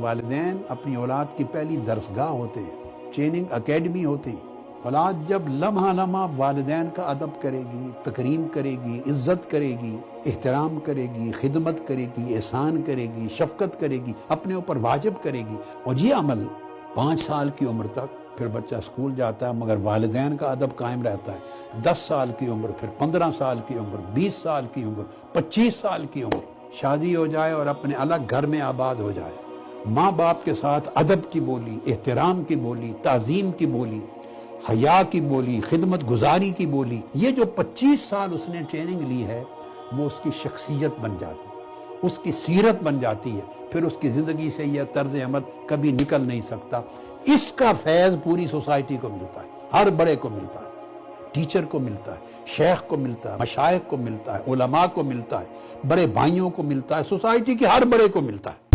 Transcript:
والدین اپنی اولاد کی پہلی درسگاہ ہوتے ہیں، ٹریننگ اکیڈمی ہوتی ہے۔ اولاد جب لمحہ لمحہ والدین کا ادب کرے گی، تکریم کرے گی، عزت کرے گی، احترام کرے گی، خدمت کرے گی، احسان کرے گی، شفقت کرے گی، اپنے اوپر واجب کرے گی، اور یہ عمل 5 سال کی عمر تک پھر بچہ اسکول جاتا ہے مگر والدین کا ادب قائم رہتا ہے۔ 10 سال کی عمر، پھر 15 سال کی عمر، 20 سال کی عمر، 25 سال کی عمر، شادی ہو جائے اور اپنے الگ گھر میں آباد ہو جائے، ماں باپ کے ساتھ ادب کی بولی، احترام کی بولی، تعظیم کی بولی، حیا کی بولی، خدمت گزاری کی بولی، یہ جو 25 سال اس نے ٹریننگ لی ہے وہ اس کی شخصیت بن جاتی ہے، اس کی سیرت بن جاتی ہے، پھر اس کی زندگی سے یہ طرز عمل کبھی نکل نہیں سکتا۔ اس کا فیض پوری سوسائٹی کو ملتا ہے، ہر بڑے کو ملتا ہے، ٹیچر کو ملتا ہے، شیخ کو ملتا ہے، مشائخ کو ملتا ہے، علماء کو ملتا ہے، بڑے بھائیوں کو ملتا ہے، سوسائٹی کے ہر بڑے کو ملتا ہے۔